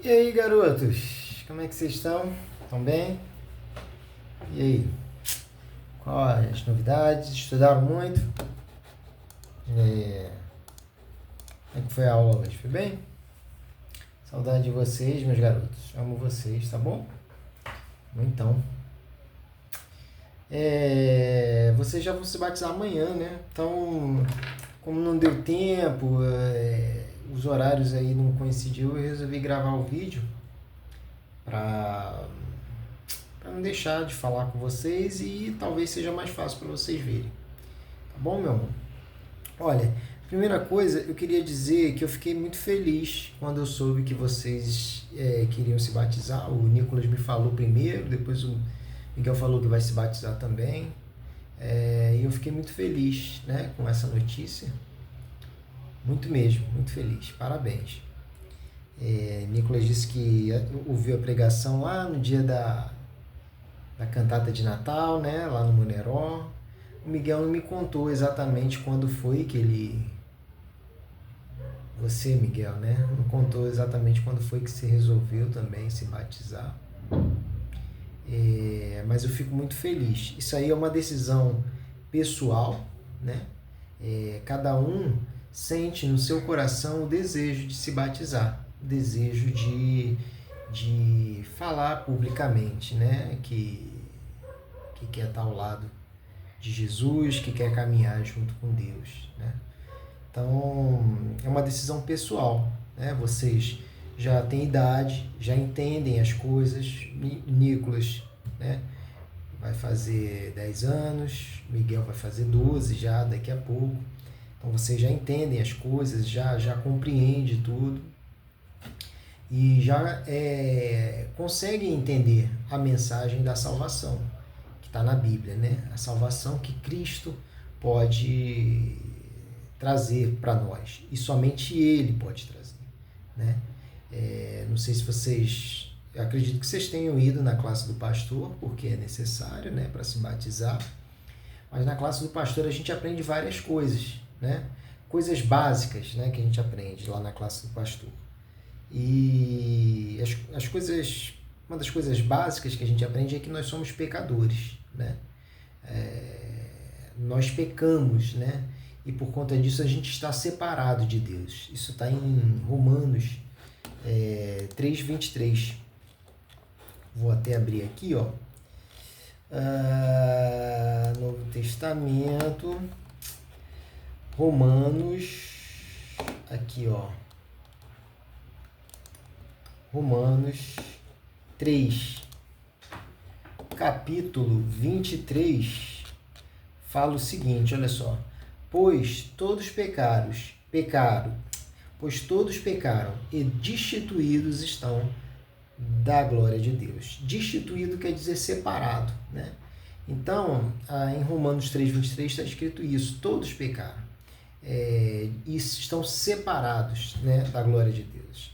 E aí, garotos? Como é que vocês estão? Estão bem? E aí? Quais as novidades? Estudaram muito? Como é que foi a aula hoje? Foi bem? Saudade de vocês, meus garotos. Amo vocês, tá bom? Então, vocês já vão se batizar amanhã, né? Então, como não deu tempo, os horários aí não coincidiu, eu resolvi gravar o vídeo para não deixar de falar com vocês e talvez seja mais fácil para vocês verem. Tá bom, meu amor? Olha, primeira coisa, eu queria dizer que eu fiquei muito feliz quando eu soube que vocês queriam se batizar. O Nicolas me falou primeiro, depois o Miguel falou que vai se batizar também. E eu fiquei muito feliz, né, com essa notícia. Muito mesmo, muito feliz. Parabéns. Nicolas disse que ouviu a pregação lá no dia da cantata de Natal, né, lá no Moneró. O Miguel não me contou exatamente quando foi que ele... Você, Miguel, né? Não contou exatamente quando foi que se resolveu também se batizar. Mas eu fico muito feliz. Isso aí é uma decisão pessoal, né? Cada um sente no seu coração o desejo de se batizar, o desejo de falar publicamente, né? Que quer estar ao lado de Jesus, que quer caminhar junto com Deus, né? Então, é uma decisão pessoal, né? Vocês já têm idade, já entendem as coisas. Nicolas, né, vai fazer 10 anos, Miguel vai fazer 12 já daqui a pouco. Então, vocês já entendem as coisas, já compreendem tudo e já conseguem entender a mensagem da salvação que está na Bíblia, né? A salvação que Cristo pode trazer para nós, e somente Ele pode trazer, né? Não sei se vocês... Eu acredito que vocês tenham ido na classe do pastor, porque é necessário, né, para se batizar, mas na classe do pastor a gente aprende várias coisas, né? Coisas básicas, né, que a gente aprende lá na classe do pastor. E as coisas... Uma das coisas básicas que a gente aprende é que nós somos pecadores, né? Nós pecamos, né? E por conta disso a gente está separado de Deus. Isso está em Romanos 3:23. Vou até abrir aqui, ó. Novo Testamento, Romanos, aqui, ó. Romanos 3, capítulo 23, fala o seguinte, olha só. Pois todos pecaram e destituídos estão da glória de Deus. Destituído quer dizer separado, né? Então, em Romanos 3:23 está escrito isso, todos pecaram e estão separados, né, da glória de Deus.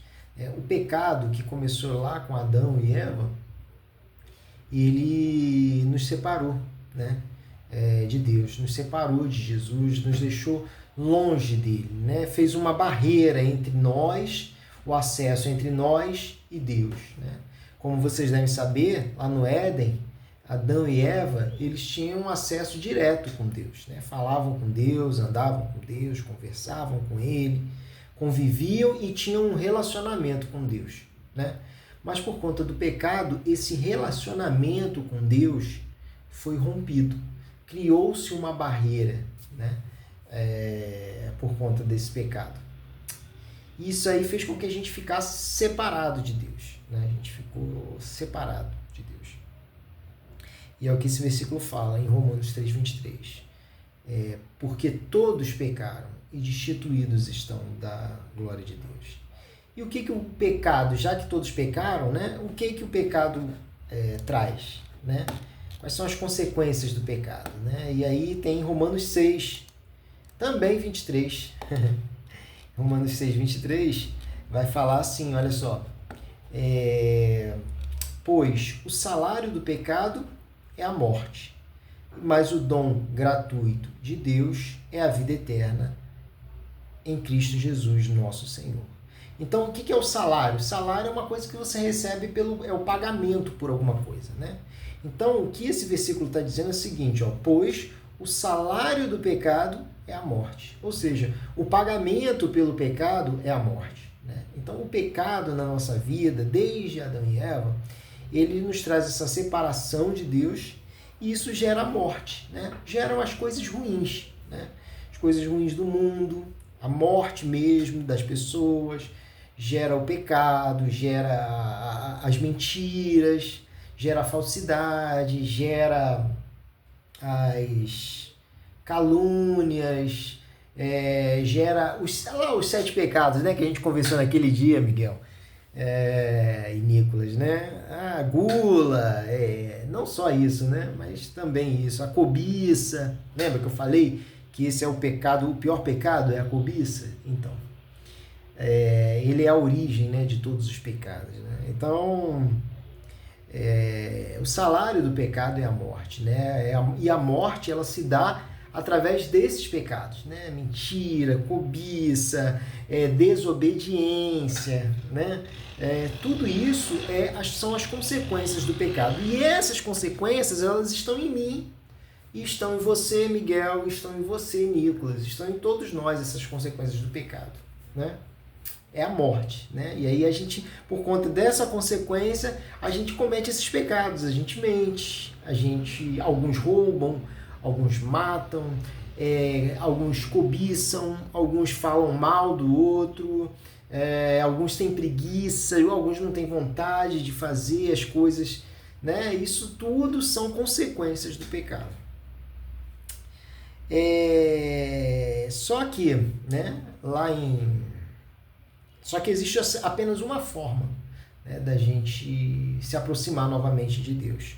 O pecado que começou lá com Adão e Eva, ele nos separou, né, de Deus, nos separou de Jesus, nos deixou longe dele, né? Fez uma barreira entre nós, o acesso entre nós e Deus, né? Como vocês devem saber, lá no Éden, Adão e Eva, eles tinham acesso direto com Deus, né? Falavam com Deus, andavam com Deus, conversavam com Ele, conviviam e tinham um relacionamento com Deus, né? Mas por conta do pecado, esse relacionamento com Deus foi rompido. Criou-se uma barreira, né? Por conta desse pecado. Isso aí fez com que a gente ficasse separado de Deus, né? A gente ficou separado de Deus. E é o que esse versículo fala em Romanos 3:23. Porque todos pecaram e destituídos estão da glória de Deus. E o que o pecado, já que todos pecaram, né? O que o pecado traz, né? Quais são as consequências do pecado, né? E aí tem Romanos 6, também 23. Romanos 6:23 vai falar assim, olha só. Pois o salário do pecado é a morte, mas o dom gratuito de Deus é a vida eterna em Cristo Jesus, nosso Senhor. Então, o que é o salário? O salário é uma coisa que você recebe é o pagamento por alguma coisa, né? Então, o que esse versículo está dizendo é o seguinte, ó, pois o salário do pecado é a morte. Ou seja, o pagamento pelo pecado é a morte, né? Então, o pecado na nossa vida, desde Adão e Eva, ele nos traz essa separação de Deus e isso gera a morte, né? Geram as coisas ruins, né? As coisas ruins do mundo, a morte mesmo das pessoas, gera o pecado, gera as mentiras, gera a falsidade, gera as calúnias, gera os 7 pecados, né, que a gente conversou naquele dia, Miguel e Nicolas, né? A gula, não só isso, né, mas também isso, a cobiça. Lembra que eu falei que esse é o pecado, o pior pecado é a cobiça? Então, ele é a origem, né, de todos os pecados, né? Então, o salário do pecado é a morte, né? E a morte, ela se dá através desses pecados, né? Mentira, cobiça, desobediência, né? Tudo isso são as consequências do pecado. E essas consequências, elas estão em mim, e estão em você, Miguel, estão em você, Nicolas, estão em todos nós essas consequências do pecado, né? É a morte, né? E aí a gente, por conta dessa consequência, a gente comete esses pecados, a gente mente, alguns roubam, alguns matam, alguns cobiçam, alguns falam mal do outro, alguns têm preguiça, alguns não têm vontade de fazer as coisas, né? Isso tudo são consequências do pecado. Só que, né, Só que existe apenas uma forma, né, da gente se aproximar novamente de Deus,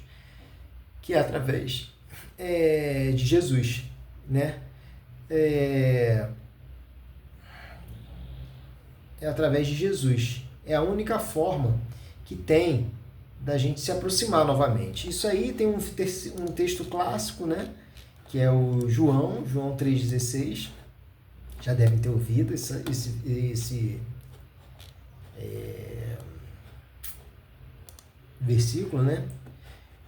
que é através de Jesus, né? É através de Jesus. É a única forma que tem da gente se aproximar novamente. Isso aí tem um texto clássico, né, que é o João 3,16. Já devem ter ouvido esse versículo, né?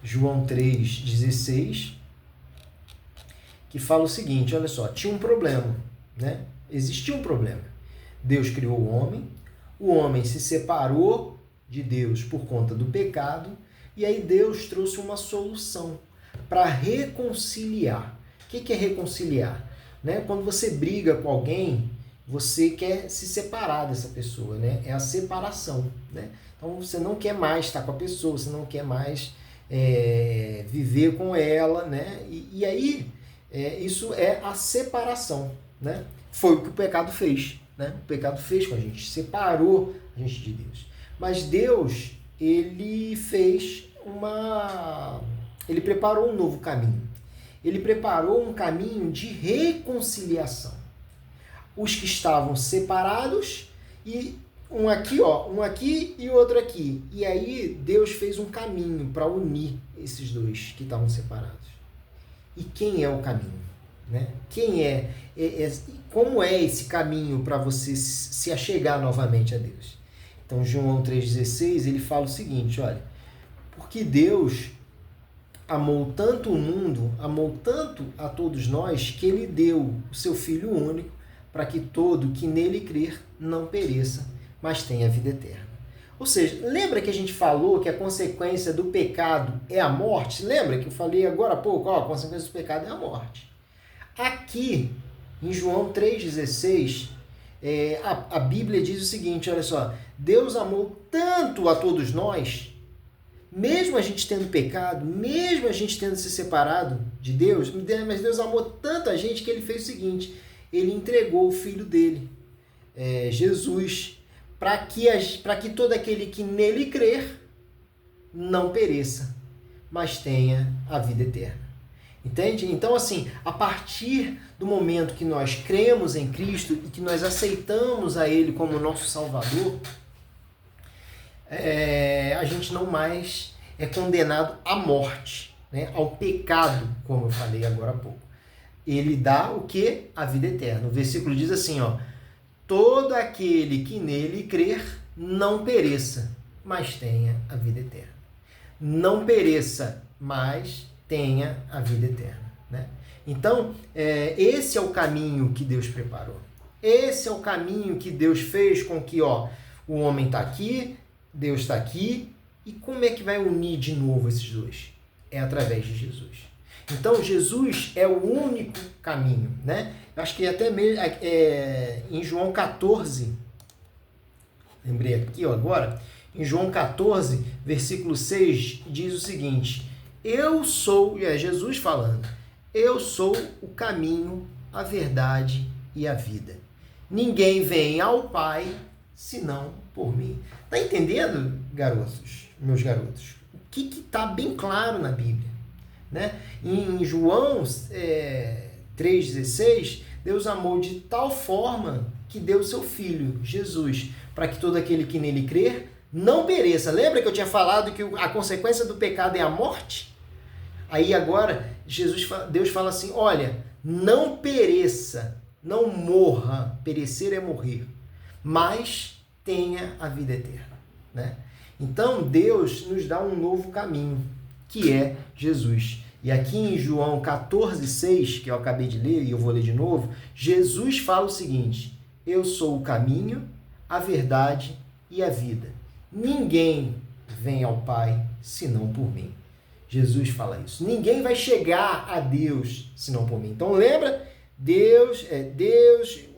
João 3,16, que fala o seguinte, olha só, tinha um problema, né? Existia um problema. Deus criou o homem se separou de Deus por conta do pecado, e aí Deus trouxe uma solução para reconciliar. O que é reconciliar? Né? Quando você briga com alguém, você quer se separar dessa pessoa, né? É a separação, né? Então você não quer mais estar com a pessoa, você não quer mais viver com ela, né? E aí isso é a separação, né? Foi o que o pecado fez, né? O pecado fez com a gente, separou a gente de Deus. Mas Deus, ele preparou um novo caminho. Ele preparou um caminho de reconciliação. Os que estavam separados, e um aqui e outro aqui. E aí Deus fez um caminho para unir esses dois que estavam separados. E quem é o caminho? Né? Como é esse caminho para você se achegar novamente a Deus? Então, João 3,16, ele fala o seguinte, olha, porque Deus amou tanto o mundo, amou tanto a todos nós, que ele deu o seu Filho único, para que todo que nele crer não pereça, mas tenha vida eterna. Ou seja, lembra que a gente falou que a consequência do pecado é a morte? Lembra que eu falei agora há pouco, a consequência do pecado é a morte. Aqui, em João 3,16, a Bíblia diz o seguinte, olha só, Deus amou tanto a todos nós, mesmo a gente tendo pecado, mesmo a gente tendo se separado de Deus, mas Deus amou tanto a gente que ele fez o seguinte, ele entregou o Filho dele, Jesus, para que todo aquele que nele crer não pereça, mas tenha a vida eterna. Entende? Então, assim, a partir do momento que nós cremos em Cristo e que nós aceitamos a Ele como nosso Salvador, a gente não mais é condenado à morte, né? Ao pecado, como eu falei agora há pouco. Ele dá o quê? A vida eterna. O versículo diz assim, ó, todo aquele que nele crer não pereça, mas tenha a vida eterna. Não pereça, mas tenha a vida eterna, né? Então, esse é o caminho que Deus preparou. Esse é o caminho que Deus fez com que, o homem está aqui, Deus está aqui, e como é que vai unir de novo esses dois? É através de Jesus. Então, Jesus é o único caminho, né? Eu acho que até mesmo em João 14, lembrei aqui agora, em João 14, versículo 6, diz o seguinte: eu sou, Jesus falando, eu sou o caminho, a verdade e a vida. Ninguém vem ao Pai senão por mim. Tá entendendo, garotos, meus garotos? O que está bem claro na Bíblia, né? Em João 3,16, Deus amou de tal forma que deu o seu Filho, Jesus, para que todo aquele que nele crer não pereça. Lembra que eu tinha falado que a consequência do pecado é a morte? Aí agora, Deus fala assim, olha, não pereça, não morra, perecer é morrer, mas tenha a vida eterna, né? Então, Deus nos dá um novo caminho, que é Jesus. E aqui em João 14,6, que eu acabei de ler, e eu vou ler de novo, Jesus fala o seguinte: eu sou o caminho, a verdade e a vida. Ninguém vem ao Pai senão por mim. Jesus fala isso. Ninguém vai chegar a Deus senão por mim. Então lembra? Deus,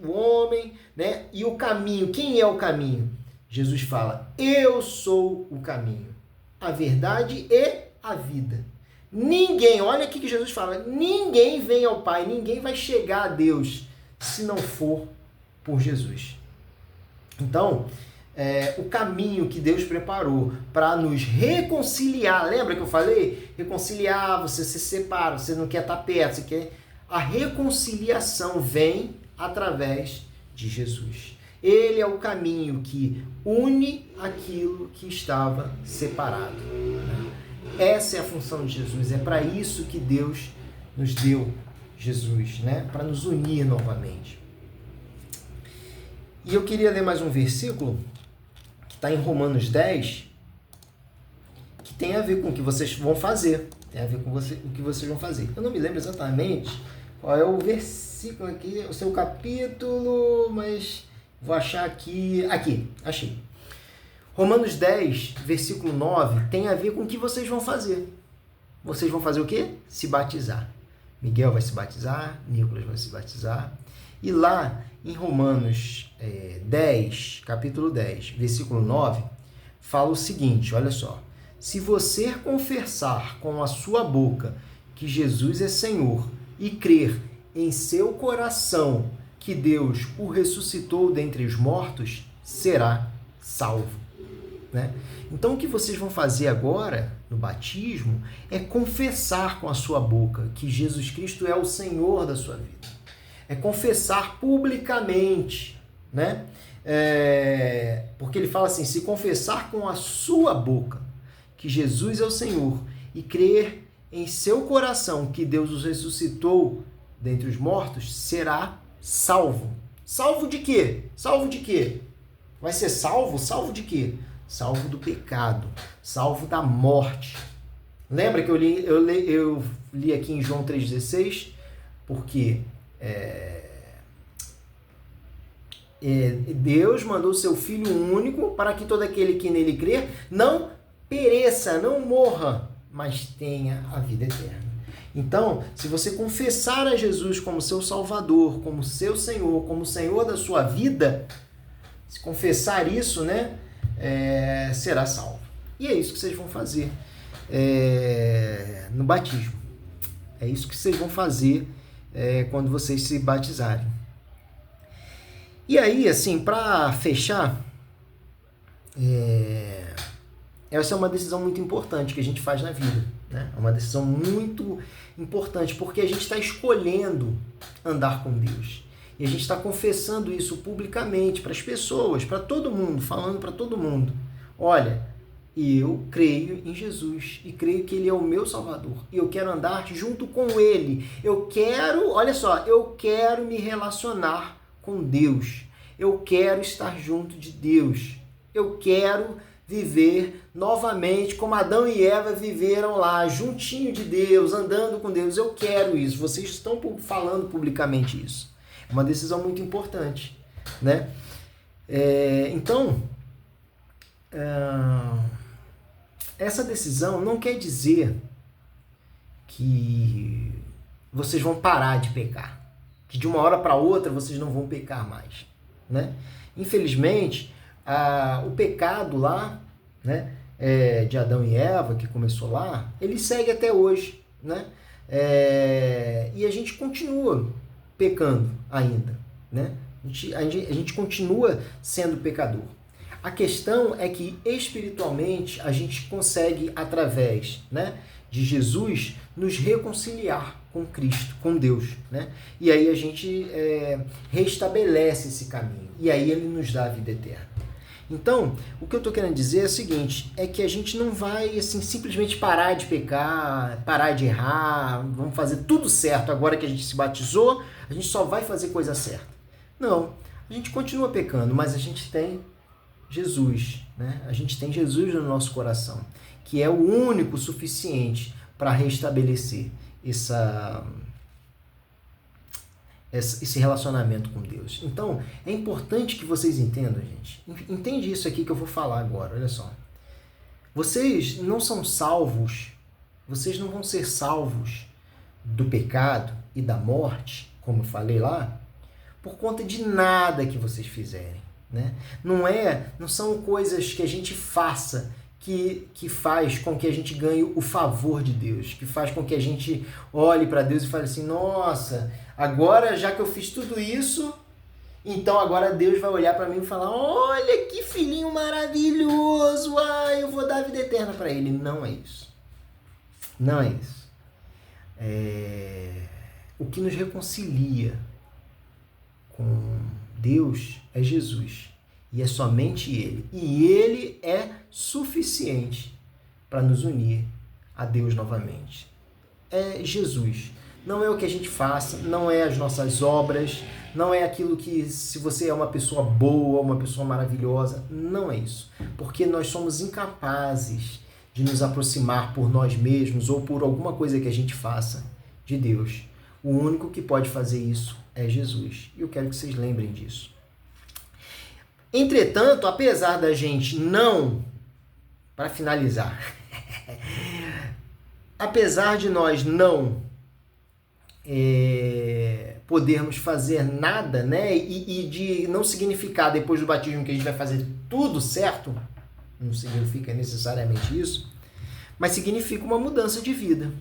o homem, né? E o caminho. Quem é o caminho? Jesus fala, eu sou o caminho, a verdade e a vida. Ninguém, olha aqui que Jesus fala, ninguém vem ao Pai, ninguém vai chegar a Deus se não for por Jesus. Então, o caminho que Deus preparou para nos reconciliar, lembra que eu falei? Reconciliar, você se separa, você não quer estar perto, você quer... A reconciliação vem através de Jesus. Ele é o caminho que une aquilo que estava separado. Essa é a função de Jesus, é para isso que Deus nos deu Jesus, né? Para nos unir novamente. E eu queria ler mais um versículo, que está em Romanos 10, que tem a ver com o que vocês vão fazer, tem a ver com o que vocês vão fazer. Eu não me lembro exatamente qual é o versículo aqui, o seu capítulo, mas vou achar aqui. Aqui, achei. Romanos 10, versículo 9, tem a ver com o que vocês vão fazer. Vocês vão fazer o quê? Se batizar. Miguel vai se batizar, Nicolas vai se batizar. E lá em Romanos 10, capítulo 10, versículo 9, fala o seguinte, olha só. Se você confessar com a sua boca que Jesus é Senhor e crer em seu coração que Deus o ressuscitou dentre os mortos, será salvo. Né? Então o que vocês vão fazer agora no batismo é confessar com a sua boca que Jesus Cristo é o Senhor da sua vida. É confessar publicamente, né? Porque ele fala assim, se confessar com a sua boca que Jesus é o Senhor e crer em seu coração que Deus os ressuscitou dentre os mortos, será salvo. Salvo de quê? Salvo de quê? Vai ser salvo? Salvo de quê? Salvo do pecado, salvo da morte. Lembra que eu li aqui em João 3,16? Porque Deus mandou seu Filho único para que todo aquele que nele crer não pereça, não morra, mas tenha a vida eterna. Então, se você confessar a Jesus como seu Salvador, como seu Senhor, como Senhor da sua vida, se confessar isso, né? Será salvo. E é isso que vocês vão fazer no batismo. É isso que vocês vão fazer quando vocês se batizarem. E aí, assim, para fechar, essa é uma decisão muito importante que a gente faz na vida, né? É uma decisão muito importante, porque a gente está escolhendo andar com Deus. E a gente está confessando isso publicamente para as pessoas, para todo mundo, falando para todo mundo. Olha, eu creio em Jesus e creio que Ele é o meu Salvador. E eu quero andar junto com Ele. Eu quero me relacionar com Deus. Eu quero estar junto de Deus. Eu quero viver novamente como Adão e Eva viveram lá, juntinho de Deus, andando com Deus. Eu quero isso. Vocês estão falando publicamente isso. É uma decisão muito importante, né? Então, essa decisão não quer dizer que vocês vão parar de pecar, que de uma hora para outra vocês não vão pecar mais, né? Infelizmente, o pecado lá, né, de Adão e Eva, que começou lá, ele segue até hoje, né? E a gente continua pecando ainda, né? A gente continua sendo pecador. A questão é que espiritualmente a gente consegue, através, né, de Jesus, nos reconciliar com Cristo, com Deus, né? E aí a gente restabelece esse caminho. E aí ele nos dá a vida eterna. Então, o que eu estou querendo dizer é o seguinte, é que a gente não vai assim, simplesmente parar de pecar, parar de errar, vamos fazer tudo certo agora que a gente se batizou, a gente só vai fazer coisa certa. Não, a gente continua pecando, mas a gente tem Jesus, né? A gente tem Jesus no nosso coração, que é o único suficiente para restabelecer esse relacionamento com Deus. Então, é importante que vocês entendam, gente. Entende isso aqui que eu vou falar agora, olha só. Vocês não são salvos, vocês não vão ser salvos do pecado e da morte, como eu falei lá, por conta de nada que vocês fizerem, né? Não são coisas que a gente faça que faz com que a gente ganhe o favor de Deus, que faz com que a gente olhe para Deus e fale assim, nossa, agora já que eu fiz tudo isso, então agora Deus vai olhar para mim e falar, olha que filhinho maravilhoso, eu vou dar a vida eterna para ele. Não é isso. Não é isso. O que nos reconcilia com Deus é Jesus. E é somente Ele. E Ele é suficiente para nos unir a Deus novamente. É Jesus. Não é o que a gente faça, não é as nossas obras, não é aquilo que, se você é uma pessoa boa, uma pessoa maravilhosa, não é isso. Porque nós somos incapazes de nos aproximar por nós mesmos ou por alguma coisa que a gente faça de Deus. O único que pode fazer isso é Jesus. E eu quero que vocês lembrem disso. Entretanto, apesar da gente não, para finalizar, apesar de nós não podermos fazer nada, né, e de não significar depois do batismo que a gente vai fazer tudo certo, não significa necessariamente isso, mas significa uma mudança de vida.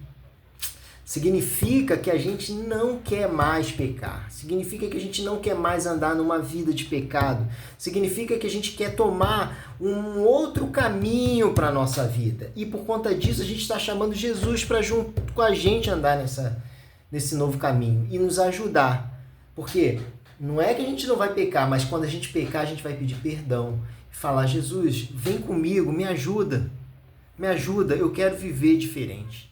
Significa que a gente não quer mais pecar. Significa que a gente não quer mais andar numa vida de pecado. Significa que a gente quer tomar um outro caminho para a nossa vida. E por conta disso a gente está chamando Jesus para junto com a gente andar nesse novo caminho e nos ajudar. Porque não é que a gente não vai pecar, mas quando a gente pecar a gente vai pedir perdão. Falar, Jesus, vem comigo, me ajuda. Me ajuda, eu quero viver diferente.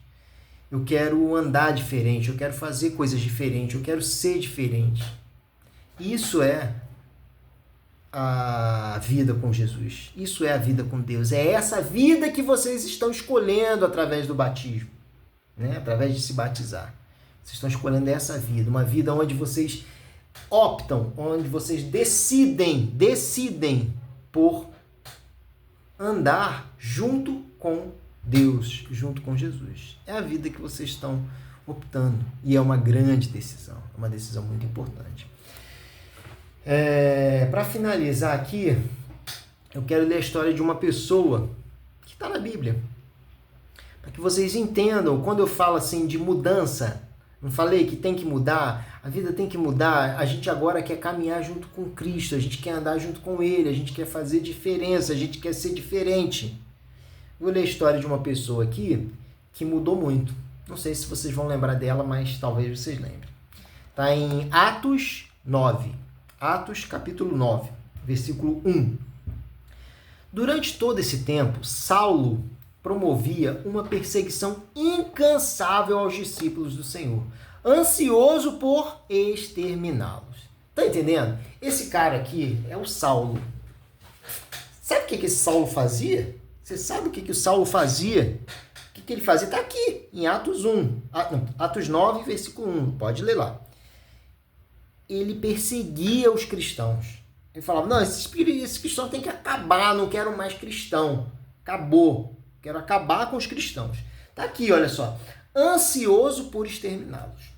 Eu quero andar diferente, eu quero fazer coisas diferentes, eu quero ser diferente. Isso é a vida com Jesus. Isso é a vida com Deus. É essa vida que vocês estão escolhendo através do batismo, né? Através de se batizar. Vocês estão escolhendo essa vida, uma vida onde vocês optam, onde vocês decidem por andar junto com Deus, junto com Jesus. É a vida que vocês estão optando. E é uma grande decisão. É uma decisão muito importante. Para finalizar aqui, eu quero ler a história de uma pessoa que está na Bíblia. Para que vocês entendam, quando eu falo assim de mudança, não falei que tem que mudar, a vida tem que mudar, a gente agora quer caminhar junto com Cristo, a gente quer andar junto com Ele, a gente quer fazer diferença, a gente quer ser diferente. Vou ler a história de uma pessoa aqui que mudou muito. Não sei se vocês vão lembrar dela, mas talvez vocês lembrem. Está em Atos 9. Atos capítulo 9, versículo 1. Durante todo esse tempo, Saulo promovia uma perseguição incansável aos discípulos do Senhor, ansioso por exterminá-los. Tá entendendo? Esse cara aqui é o Saulo. Sabe o que esse Saulo fazia? Você sabe o que o Saulo fazia? O que ele fazia? Está aqui, em Atos 1. Atos 9, versículo 1. Pode ler lá. Ele perseguia os cristãos. Ele falava, não, esses cristãos têm que acabar, não quero mais cristão. Acabou. Quero acabar com os cristãos. Está aqui, olha só. Ansioso por exterminá-los.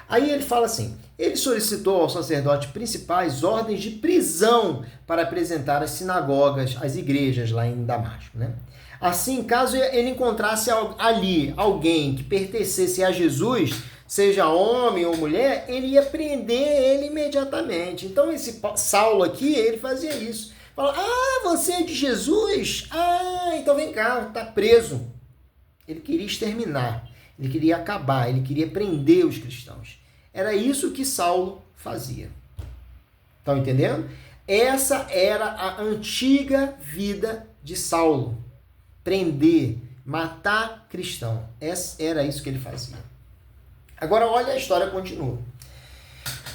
Aí ele fala assim, ele solicitou aos sacerdotes principais ordens de prisão para apresentar às sinagogas, às igrejas lá em Damasco, né? Assim, caso ele encontrasse ali alguém que pertencesse a Jesus, seja homem ou mulher, ele ia prender ele imediatamente. Então esse Saulo aqui, ele fazia isso. Fala, você é de Jesus? Então vem cá, tá preso. Ele queria exterminar, ele queria acabar, ele queria prender os cristãos. Era isso que Saulo fazia. Estão entendendo? Essa era a antiga vida de Saulo. Prender, matar cristão. Era isso que ele fazia. Agora olha, a história continua.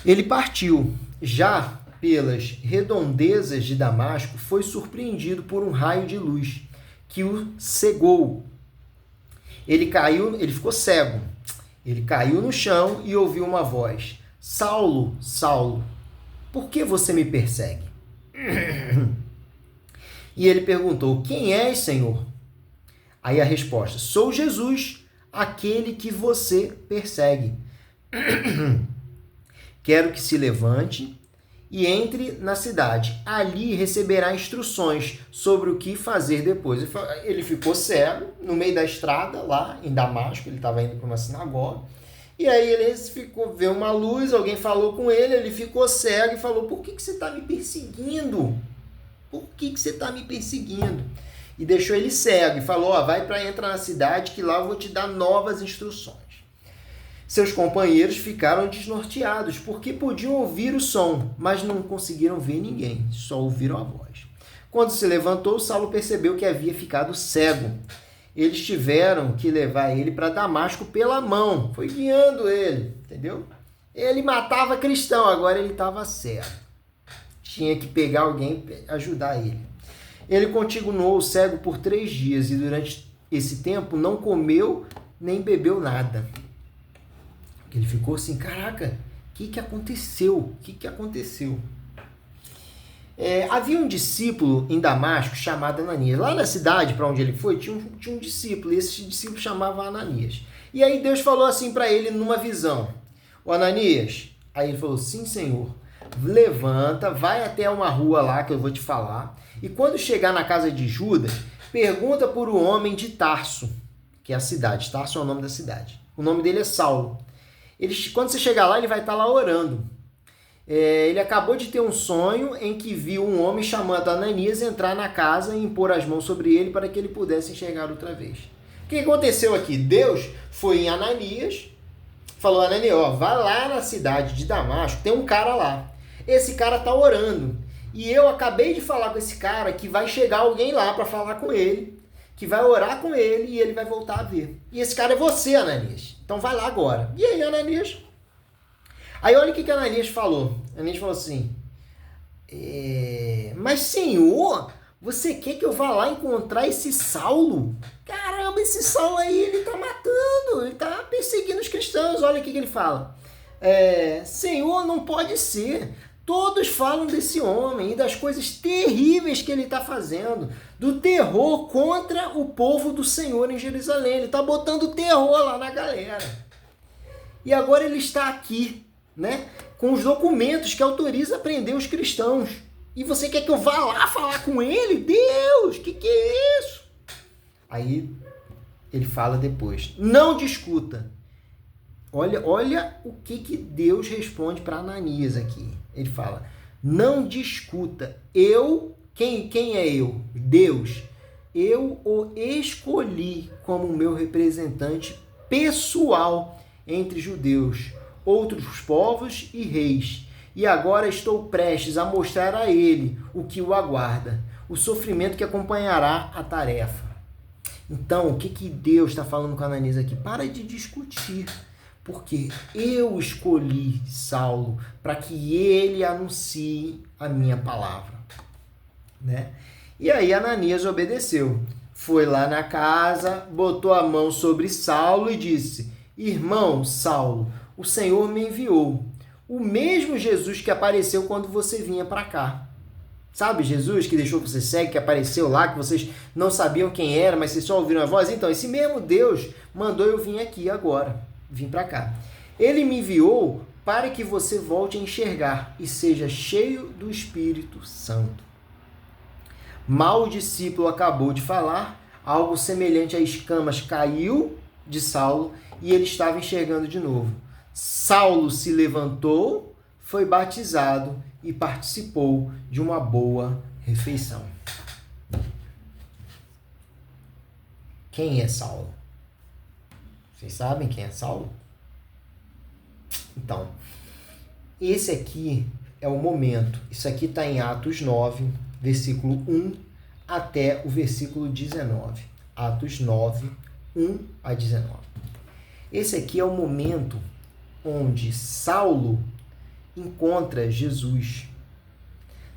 Ele partiu. Já pelas redondezas de Damasco, foi surpreendido por um raio de luz que o cegou. Ele ficou cego. Ele caiu no chão e ouviu uma voz. Saulo, Saulo, por que você me persegue? E ele perguntou, quem és, Senhor? Aí a resposta, sou Jesus, aquele que você persegue. Quero que se levante e entre na cidade. Ali receberá instruções sobre o que fazer depois. Ele ficou cego no meio da estrada, lá em Damasco. Ele estava indo para uma sinagoga. E aí ele viu uma luz, alguém falou com ele, ele ficou cego e falou, por que você está me perseguindo? Por que você está me perseguindo? E deixou ele cego e falou, vai para entrar na cidade que lá eu vou te dar novas instruções. Seus companheiros ficaram desnorteados, porque podiam ouvir o som, mas não conseguiram ver ninguém, só ouviram a voz. Quando se levantou, Saulo percebeu que havia ficado cego. Eles tiveram que levar ele para Damasco pela mão, foi guiando ele, entendeu? Ele matava cristão, agora ele estava cego. Tinha que pegar alguém para ajudar ele. Ele continuou cego por 3 dias e durante esse tempo não comeu nem bebeu nada. Ele ficou assim, caraca, o que aconteceu? O que aconteceu? Havia um discípulo em Damasco chamado Ananias. Lá na cidade para onde ele foi, tinha um discípulo, e esse discípulo chamava Ananias. E aí Deus falou assim para ele numa visão, o Ananias, aí ele falou, sim, Senhor, levanta, vai até uma rua lá que eu vou te falar, e quando chegar na casa de Judas, pergunta por um homem de Tarso, que é a cidade, Tarso é o nome da cidade. O nome dele é Saulo. Quando você chegar lá, ele vai estar lá orando. Ele acabou de ter um sonho em que viu um homem chamado Ananias entrar na casa e impor as mãos sobre ele para que ele pudesse enxergar outra vez. O que aconteceu aqui? Deus foi em Ananias, falou, Ananias, vai lá na cidade de Damasco, tem um cara lá. Esse cara está orando. E eu acabei de falar com esse cara que vai chegar alguém lá para falar com ele, que vai orar com ele e ele vai voltar a ver. E esse cara é você, Ananias. Então vai lá agora. E aí, Ananias? Aí olha o que Ananias falou. Ananias falou assim, mas Senhor, você quer que eu vá lá encontrar esse Saulo? Caramba, esse Saulo aí, ele tá matando, ele tá perseguindo os cristãos. Olha o que ele fala. Senhor, não pode ser. Todos falam desse homem e das coisas terríveis que ele está fazendo, do terror contra o povo do Senhor em Jerusalém. Ele está botando terror lá na galera. E agora ele está aqui, né, com os documentos que autorizam a prender os cristãos. E você quer que eu vá lá falar com ele? Deus, que é isso? Aí ele fala depois, não discuta. Olha o que Deus responde para Ananias aqui. Ele fala, não discuta. Quem é eu? Deus. Eu o escolhi como meu representante pessoal entre judeus, outros povos e reis. E agora estou prestes a mostrar a ele o que o aguarda, o sofrimento que acompanhará a tarefa. Então, o que Deus está falando com Ananias aqui? Para de discutir. porque eu escolhi Saulo para que ele anuncie a minha palavra, né? E aí Ananias obedeceu. Foi lá na casa, botou a mão sobre Saulo e disse: irmão Saulo, o Senhor me enviou. O mesmo Jesus que apareceu quando você vinha para cá. Sabe Jesus que deixou você cego, que apareceu lá, que vocês não sabiam quem era, mas vocês só ouviram a voz? Então, esse mesmo Deus mandou eu vir aqui agora, vim para cá. Ele me enviou para que você volte a enxergar e seja cheio do Espírito Santo. Mal o discípulo acabou de falar, algo semelhante a escamas caiu de Saulo e ele estava enxergando de novo. Saulo se levantou, foi batizado e participou de uma boa refeição. Quem é Saulo? Vocês sabem quem é Saulo? Então, esse aqui é o momento. Isso aqui está em Atos 9, versículo 1 até o versículo 19. Atos 9, 1 a 19. Esse aqui é o momento onde Saulo encontra Jesus.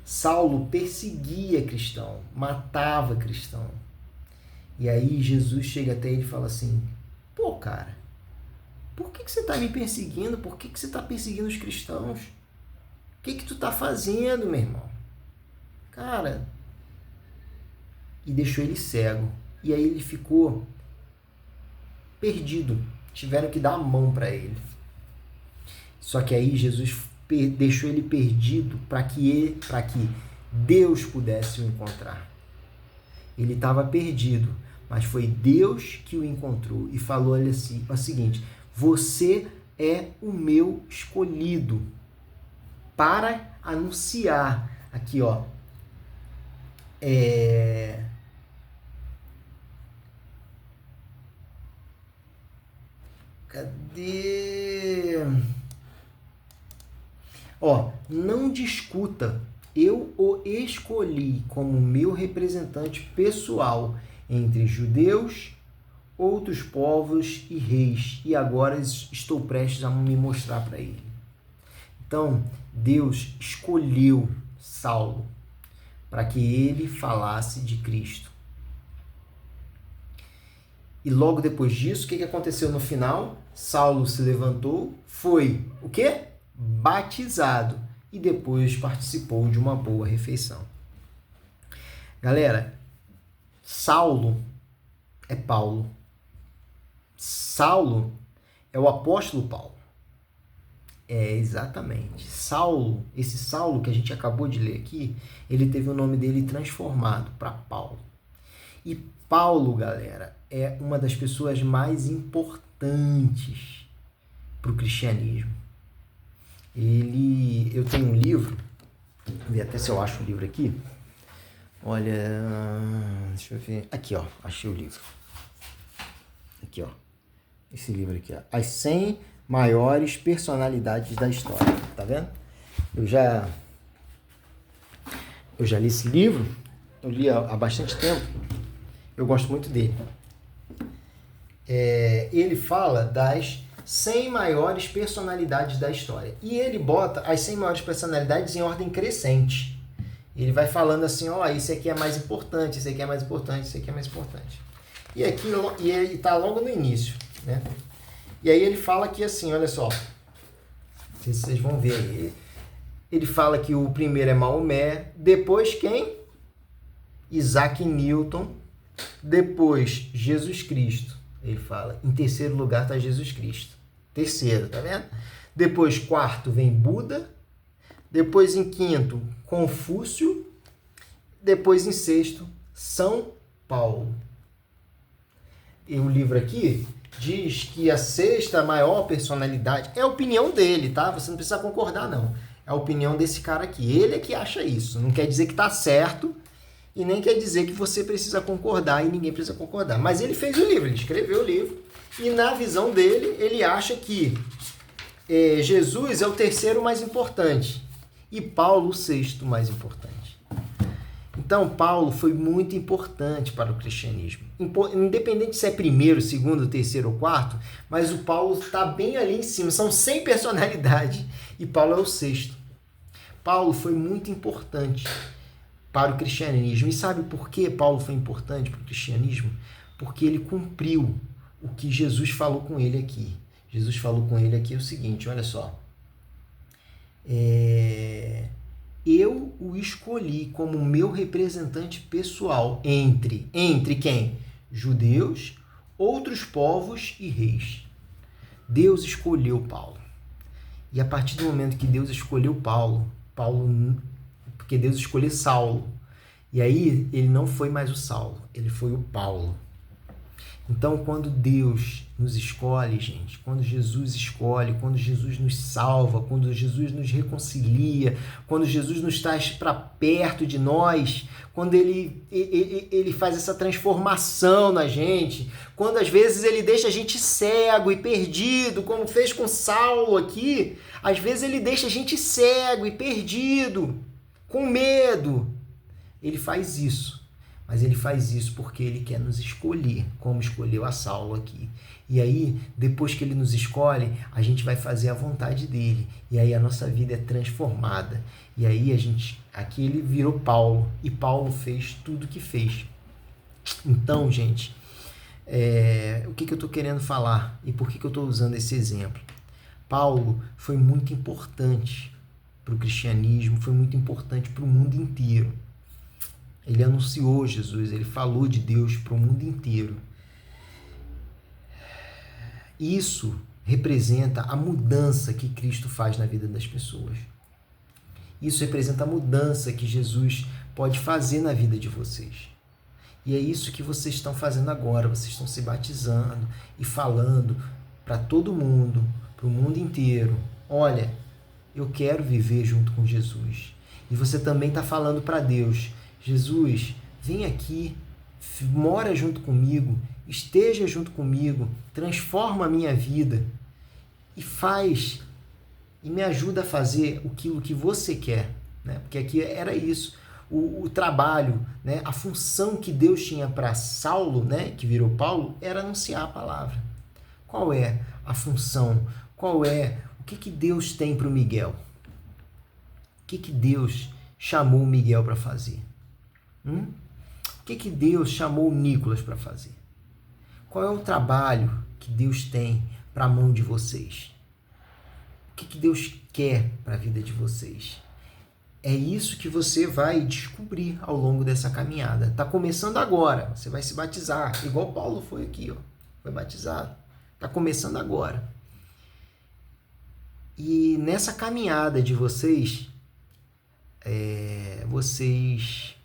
Saulo perseguia cristão, matava cristão. E aí Jesus chega até ele e fala assim: pô, cara, por que você está me perseguindo? Por que você está perseguindo os cristãos? O que tu está fazendo, meu irmão? Cara, e deixou ele cego. E aí ele ficou perdido. Tiveram que dar a mão para ele. Só que aí Jesus deixou ele perdido para que Deus pudesse o encontrar. Ele estava perdido, mas foi Deus que o encontrou e falou assim, o seguinte: você é o meu escolhido para anunciar. Aqui, ó. Cadê? Ó, não discuta. Eu o escolhi como meu representante pessoal entre judeus, outros povos e reis, e agora estou prestes a me mostrar para ele. Então, Deus escolheu Saulo para que ele falasse de Cristo. E logo depois disso, o que aconteceu no final? Saulo se levantou, foi o quê? Batizado e depois participou de uma boa refeição. Galera, Saulo é Paulo. Saulo é o apóstolo Paulo. É, exatamente. Saulo, esse Saulo que a gente acabou de ler aqui, ele teve o nome dele transformado para Paulo. E Paulo, galera, é uma das pessoas mais importantes para o cristianismo. Eu tenho um livro, vou ver até se eu acho o livro aqui. Olha, deixa eu ver. Aqui, ó, achei o livro. Aqui, ó. Esse livro aqui, ó. As 100 maiores personalidades da história. Tá vendo? Eu já li esse livro. Eu li há bastante tempo. Eu gosto muito dele. Ele fala das 100 maiores personalidades da história. E ele bota as 100 maiores personalidades em ordem crescente. Ele vai falando assim, ó, esse aqui é mais importante, esse aqui é mais importante, esse aqui é mais importante. E aqui, e ele está logo no início, né? E aí ele fala aqui assim, olha só. Não sei se vocês vão ver aí. Ele fala que o primeiro é Maomé, depois quem? Isaac Newton, depois Jesus Cristo. Ele fala, em terceiro lugar está Jesus Cristo. Terceiro, tá vendo? Depois, quarto, vem Buda. Depois, em quinto, Confúcio. Depois, em sexto, São Paulo. E o livro aqui diz que a sexta maior personalidade é a opinião dele, tá? Você não precisa concordar, não. É a opinião desse cara aqui. Ele é que acha isso. Não quer dizer que tá certo e nem quer dizer que você precisa concordar e ninguém precisa concordar. Mas ele fez o livro, ele escreveu o livro. E na visão dele, ele acha que Jesus é o terceiro mais importante e Paulo o sexto mais importante. Então, Paulo foi muito importante para o cristianismo. Independente se é primeiro, segundo, terceiro ou quarto, mas o Paulo está bem ali em cima. São 100 personalidades e Paulo é o sexto. Paulo foi muito importante para o cristianismo. E sabe por que Paulo foi importante para o cristianismo? Porque ele cumpriu o que Jesus falou com ele aqui. Jesus falou com ele aqui o seguinte, olha só. Eu o escolhi como meu representante pessoal entre quem? Judeus, outros povos e reis. Deus escolheu Paulo. E a partir do momento que Deus escolheu Paulo, porque Deus escolheu Saulo, e aí ele não foi mais o Saulo, ele foi o Paulo. Então, quando Deus nos escolhe, gente, quando Jesus escolhe, quando Jesus nos salva, quando Jesus nos reconcilia, quando Jesus nos traz para perto de nós, quando ele faz essa transformação na gente, quando às vezes ele deixa a gente cego e perdido, como fez com Saulo aqui, às vezes ele deixa a gente cego e perdido, com medo. Ele faz isso. Mas ele faz isso porque ele quer nos escolher, como escolheu a Saulo aqui. E aí, depois que ele nos escolhe, a gente vai fazer a vontade dele. E aí a nossa vida é transformada. E aí aqui ele virou Paulo. E Paulo fez tudo o que fez. Então, gente, o que eu estou querendo falar? E por que eu estou usando esse exemplo? Paulo foi muito importante para o cristianismo, foi muito importante para o mundo inteiro. Ele anunciou Jesus, ele falou de Deus para o mundo inteiro. Isso representa a mudança que Cristo faz na vida das pessoas. Isso representa a mudança que Jesus pode fazer na vida de vocês. E é isso que vocês estão fazendo agora. Vocês estão se batizando e falando para todo mundo, para o mundo inteiro. Olha, eu quero viver junto com Jesus. E você também está falando para Deus, Jesus, vem aqui, mora junto comigo, esteja junto comigo, transforma a minha vida e me ajuda a fazer aquilo que você quer, né? Porque aqui era isso, o trabalho, né? A função que Deus tinha para Saulo, né? Que virou Paulo, era anunciar a palavra. Qual é a função? O que Deus tem para o Miguel? O que Deus chamou o Miguel para fazer? O que Deus chamou o Nicolas para fazer? Qual é o trabalho que Deus tem para a mão de vocês? O que Deus quer para a vida de vocês? É isso que você vai descobrir ao longo dessa caminhada. Está começando agora. Você vai se batizar, igual Paulo foi aqui, ó. Foi batizado. Está começando agora. E nessa caminhada de vocês, vocês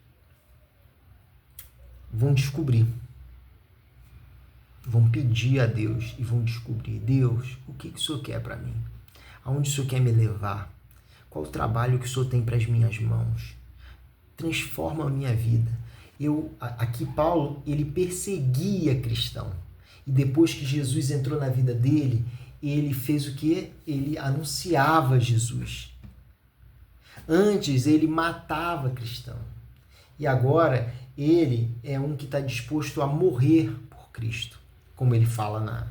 vão descobrir, vão pedir a Deus e vão descobrir, Deus, o que o Senhor quer para mim? Aonde o Senhor quer me levar? Qual o trabalho que o Senhor tem para as minhas mãos? Transforma a minha vida. Aqui Paulo, ele perseguia cristão. E depois que Jesus entrou na vida dele, ele fez o quê? Ele anunciava Jesus. Antes ele matava cristão. E agora ele é um que está disposto a morrer por Cristo, como ele fala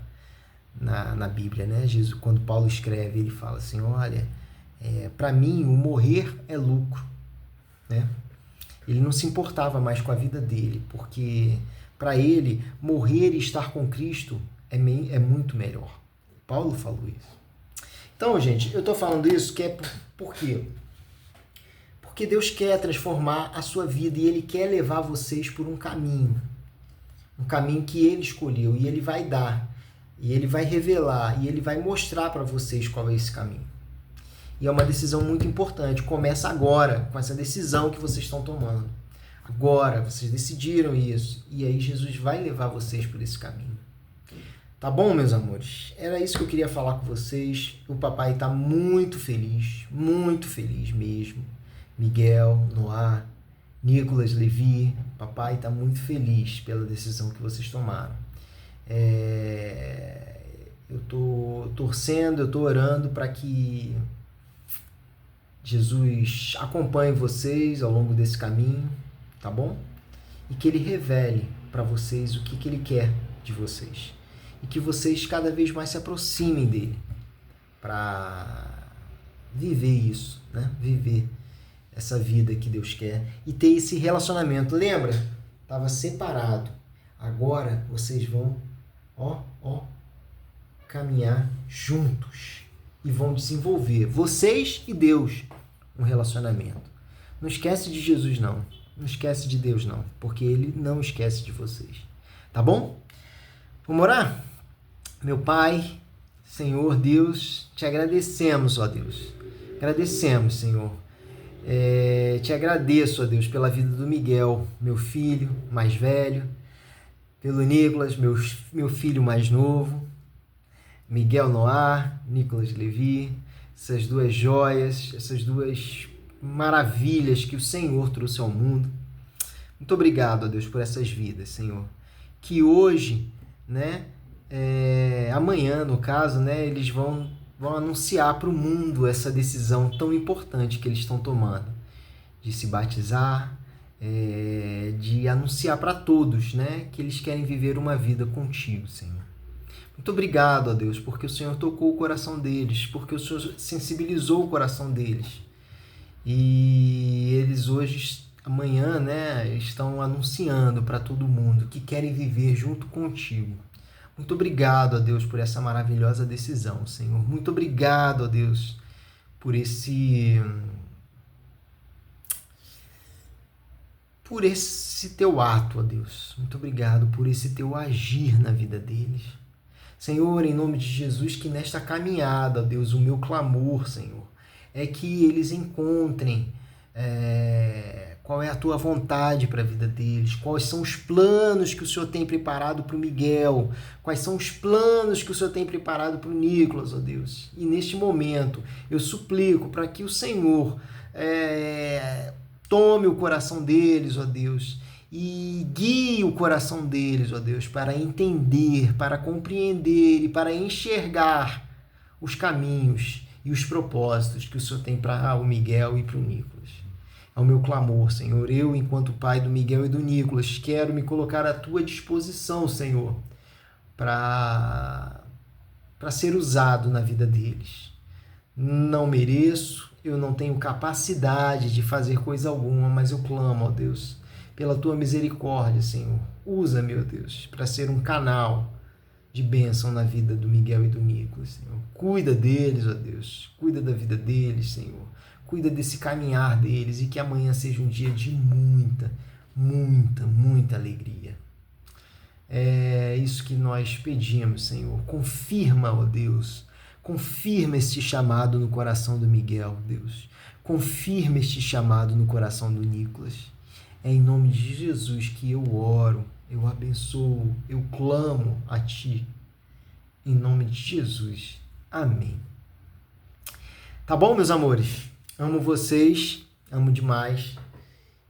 na Bíblia, né? Jesus, quando Paulo escreve, ele fala assim, olha, para mim o morrer é lucro, né? Ele não se importava mais com a vida dele, porque para ele morrer e estar com Cristo é muito melhor. Paulo falou isso. Então, gente, eu estou falando isso por quê? Porque Deus quer transformar a sua vida e Ele quer levar vocês por um caminho que Ele escolheu, e Ele vai dar, e Ele vai revelar, e Ele vai mostrar para vocês qual é esse caminho. E é uma decisão muito importante. Começa agora, com essa decisão que vocês estão tomando. Agora, vocês decidiram isso, e aí Jesus vai levar vocês por esse caminho. Tá bom, meus amores? Era isso que eu queria falar com vocês. O papai está muito feliz mesmo. Miguel, Noah, Nicolas, Levi, papai está muito feliz pela decisão que vocês tomaram. Eu estou torcendo, eu estou orando para que Jesus acompanhe vocês ao longo desse caminho, tá bom? E que Ele revele para vocês o que Ele quer de vocês. E que vocês cada vez mais se aproximem dEle para viver isso, né? Viver essa vida que Deus quer e ter esse relacionamento. Lembra? Estava separado. Agora vocês vão, caminhar juntos e vão desenvolver, vocês e Deus, um relacionamento. Não esquece de Jesus, não. Não esquece de Deus, não. Porque Ele não esquece de vocês. Tá bom? Vamos orar? Meu Pai, Senhor Deus, te agradecemos, ó Deus. Agradecemos, Senhor. Te agradeço, ó Deus, pela vida do Miguel, meu filho mais velho, pelo Nicolas, meu filho mais novo, Miguel Noah, Nicolas Levi, essas duas joias, essas duas maravilhas que o Senhor trouxe ao mundo. Muito obrigado, ó Deus, por essas vidas, Senhor. Que hoje, né, amanhã, no caso, né, eles vão anunciar para o mundo essa decisão tão importante que eles estão tomando, de se batizar, de anunciar para todos, né, que eles querem viver uma vida contigo, Senhor. Muito obrigado, ó Deus, porque o Senhor tocou o coração deles, porque o Senhor sensibilizou o coração deles. E eles hoje, amanhã, né, estão anunciando para todo mundo que querem viver junto contigo. Muito obrigado, ó Deus, por essa maravilhosa decisão, Senhor. Muito obrigado, ó Deus, por esse teu ato, ó Deus. Muito obrigado por esse teu agir na vida deles. Senhor, em nome de Jesus, que nesta caminhada, ó Deus, o meu clamor, Senhor, é que eles encontrem qual é a tua vontade para a vida deles, quais são os planos que o Senhor tem preparado para o Miguel, quais são os planos que o Senhor tem preparado para o Nicolas, ó Deus. E neste momento eu suplico para que o Senhor tome o coração deles, ó Deus, e guie o coração deles, ó Deus, para entender, para compreender e para enxergar os caminhos e os propósitos que o Senhor tem para o Miguel e para o Nicolas. É o meu clamor, Senhor. Eu, enquanto pai do Miguel e do Nicolas, quero me colocar à tua disposição, Senhor, para ser usado na vida deles. Não mereço, eu não tenho capacidade de fazer coisa alguma, mas eu clamo, ó Deus, pela tua misericórdia, Senhor. Usa, meu Deus, para ser um canal de bênção na vida do Miguel e do Nicolas, Senhor. Cuida deles, ó Deus. Cuida da vida deles, Senhor. Cuida desse caminhar deles e que amanhã seja um dia de muita, muita, muita alegria. É isso que nós pedimos, Senhor. Confirma, ó Deus. Confirma este chamado no coração do Miguel, Deus. Confirma este chamado no coração do Nicolas. É em nome de Jesus que eu oro, eu abençoo, eu clamo a Ti. Em nome de Jesus. Amém. Tá bom, meus amores? Amo vocês, amo demais.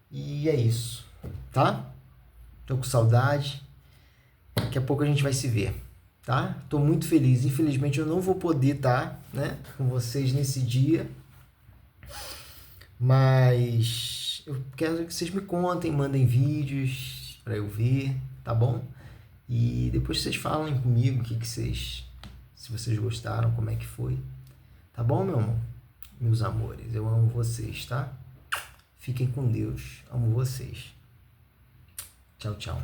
E é isso, tá? Tô com saudade. Daqui a pouco a gente vai se ver, tá? Tô muito feliz. Infelizmente eu não vou poder estar, né, com vocês nesse dia. Mas eu quero que vocês me contem, mandem vídeos para eu ver, tá bom? E depois vocês falem comigo se vocês gostaram, como é que foi. Tá bom, meu amor? Meus amores, eu amo vocês, tá? Fiquem com Deus. Amo vocês. Tchau, tchau.